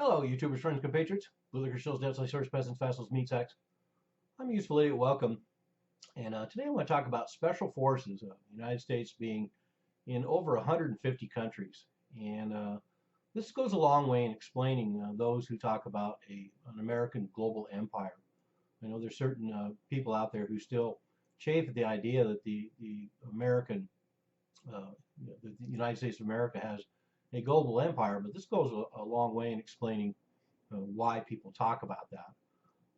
Hello, YouTubers, friends, compatriots. Blue Liquor Shills, Deadly Search, Peasants, Vassals, Meat Sacks. I'm Useful Idiot. Welcome. And today I want to talk about special forces. The United States being in over 150 countries. And this goes a long way in explaining those who talk about an American global empire. I know there's certain people out there who still chafe at the idea that the American, uh, the United States of America has a global empire, but this goes a long way in explaining why people talk about that.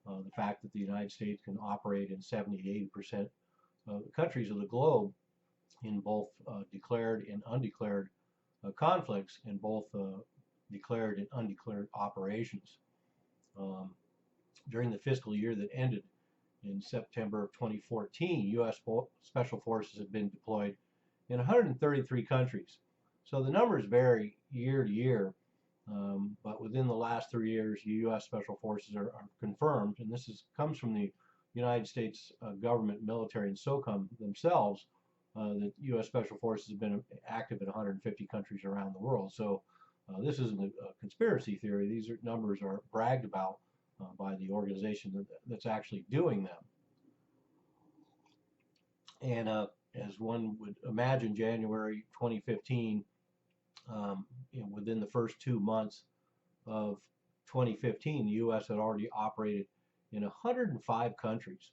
The fact that the United States can operate in 70 to 80% of the countries of the globe in both declared and undeclared conflicts, in both declared and undeclared operations. Um, During the fiscal year that ended in September of 2014, U.S. Special Forces have been deployed in 133 countries. So the numbers vary year to year, but within the last 3 years, U.S. Special Forces are confirmed, and comes from the United States government, military, and SOCOM themselves. The U.S. Special Forces have been active in 150 countries around the world. So this isn't a conspiracy theory. These numbers are bragged about by the organization that's actually doing them. And as one would imagine, January 2015, within the first 2 months of 2015, the U.S. had already operated in 105 countries.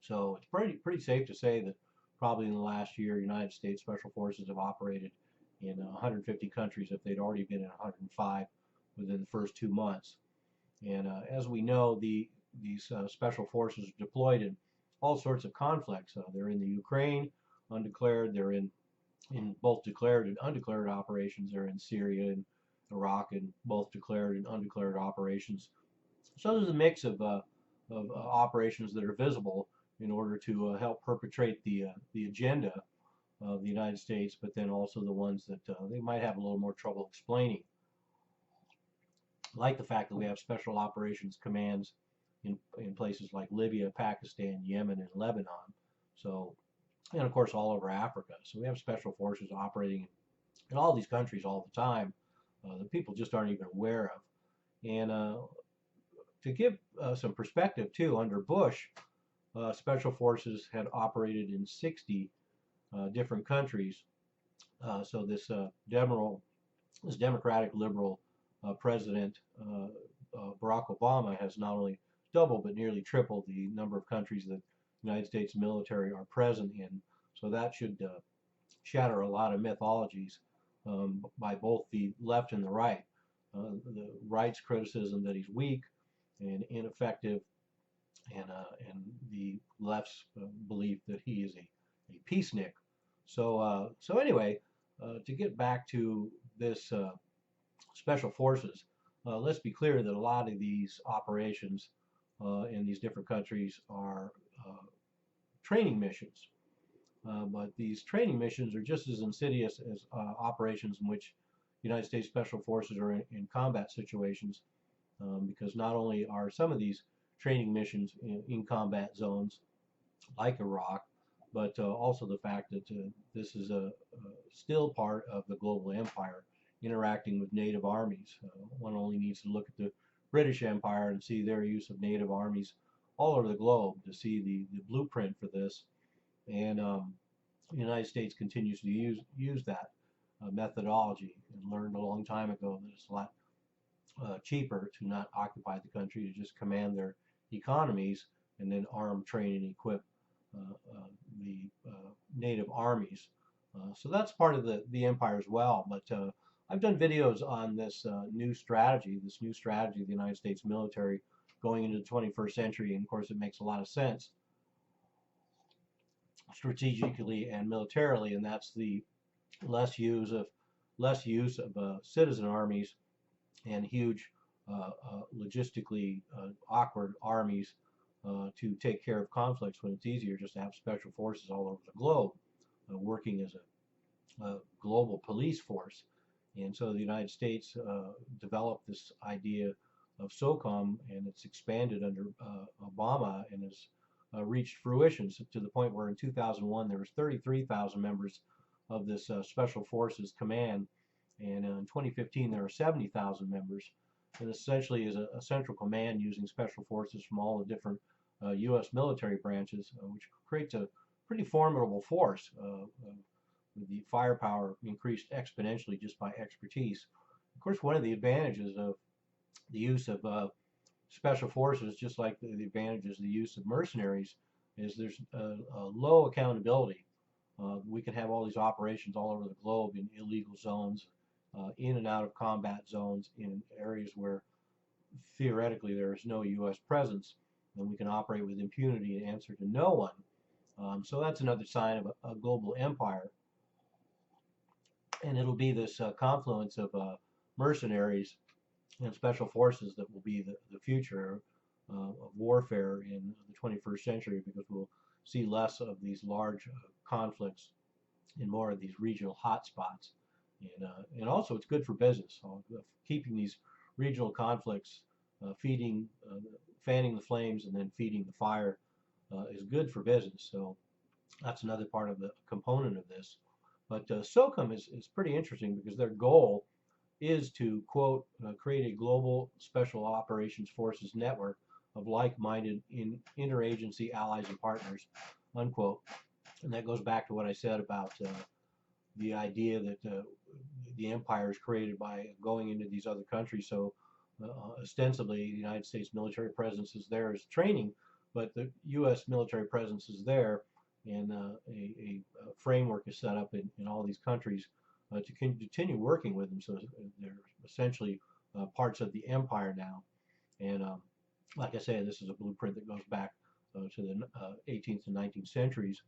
So it's pretty safe to say that probably in the last year, United States Special Forces have operated in 150 countries if they'd already been in 105 within the first 2 months. And as we know, these special forces are deployed in all sorts of conflicts. They're in the Ukraine, undeclared. They're in both declared and undeclared operations. They're in Syria and Iraq, in both declared and undeclared operations. So there's a mix of operations that are visible in order to help perpetrate the agenda of the United States, but then also the ones that they might have a little more trouble explaining, like the fact that we have special operations commands in places like Libya, Pakistan, Yemen, and Lebanon. So, and of course all over Africa. So we have special forces operating in all these countries all the time that people just aren't even aware of. And to give some perspective too, under Bush, special forces had operated in 60 different countries. So this Democratic liberal President Barack Obama has not only doubled but nearly tripled the number of countries that the United States military are present in. So that should shatter a lot of mythologies by both the left and the right. The right's criticism that he's weak and ineffective, and the left's belief that he is a peacenik. So anyway, to get back to this special forces, let's be clear that a lot of these operations in these different countries are training missions. But these training missions are just as insidious as operations in which United States Special Forces are in combat situations, because not only are some of these training missions in combat zones like Iraq, but also the fact that this is still part of the global empire interacting with native armies. One only needs to look at the British Empire and see their use of native armies all over the globe to see the blueprint for this. And the United States continues to use that methodology, and learned a long time ago that it's a lot cheaper to not occupy the country, to just command their economies and then arm, train, and equip the native armies. So that's part of the empire as well. But I've done videos on this new strategy of the United States military going into the 21st century, and of course it makes a lot of sense strategically and militarily, and that's the less use of citizen armies and huge logistically awkward armies to take care of conflicts, when it's easier just to have special forces all over the globe working as a global police force. And so the United States developed this idea of SOCOM, and it's expanded under Obama, and has reached fruition to the point where in 2001 there was 33,000 members of this Special Forces Command, and in 2015 there were 70,000 members. and essentially is a central command using special forces from all the different U.S. military branches, which creates a pretty formidable force with the firepower increased exponentially just by expertise. Of course, one of the advantages of the use of special forces, just like the advantages of the use of mercenaries, is there's a low accountability. We can have all these operations all over the globe in illegal zones, in and out of combat zones, in areas where theoretically there is no U.S. presence, and we can operate with impunity and answer to no one. So that's another sign of a global empire. And it'll be this confluence of mercenaries and special forces that will be the future of warfare in the 21st century, because we'll see less of these large conflicts in more of these regional hotspots. And also it's good for business. Keeping these regional conflicts fanning the flames and then feeding the fire is good for business. So that's another part of the component of this. But SOCOM is pretty interesting because their goal is to, quote, create a global special operations forces network of like-minded interagency allies and partners, unquote. And that goes back to what I said about the idea that the empire is created by going into these other countries. So ostensibly, the United States military presence is there as training, but the U.S. military presence is there, and a framework is set up in all these countries to continue working with them. So they're essentially parts of the empire now. And like I say, this is a blueprint that goes back to the 18th and 19th centuries.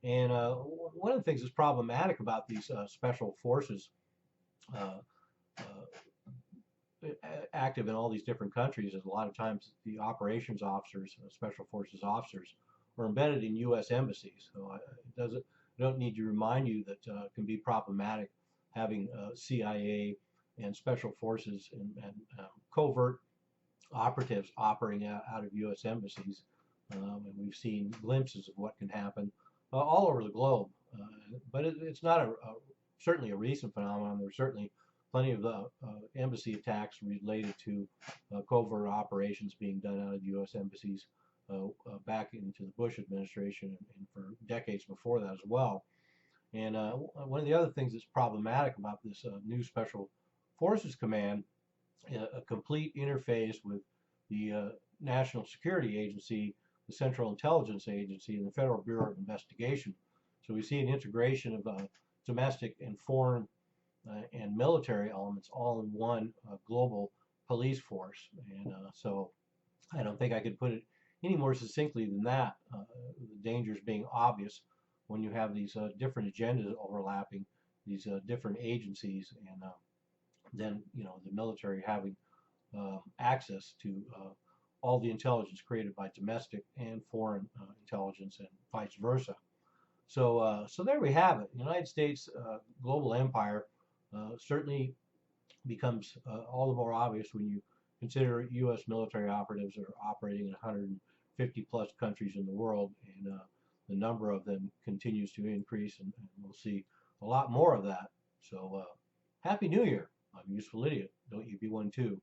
And one of the things that's problematic about these special forces active in all these different countries is a lot of times the operations officers, special forces officers, are embedded in U.S. embassies. So I don't need to remind you that it can be problematic having CIA and special forces and covert operatives operating out of U.S. embassies. And we've seen glimpses of what can happen all over the globe. But it's not certainly a recent phenomenon. There's certainly plenty of embassy attacks related to covert operations being done out of U.S. embassies back into the Bush administration and for decades before that as well. And one of the other things that's problematic about this new Special Forces Command, a complete interface with the National Security Agency, the Central Intelligence Agency, and the Federal Bureau of Investigation. So we see an integration of domestic and foreign and military elements all in one global police force. And so I don't think I could put it any more succinctly than that. The dangers being obvious when you have these different agendas overlapping, these different agencies, and then the military having access to all the intelligence created by domestic and foreign intelligence, and vice versa. So there we have it. The United States global empire certainly becomes all the more obvious when you consider U.S. military operatives are operating in 150 plus countries in the world, and the number of them continues to increase, and we'll see a lot more of that. So happy New Year. I'm a useful idiot. Don't you be one too.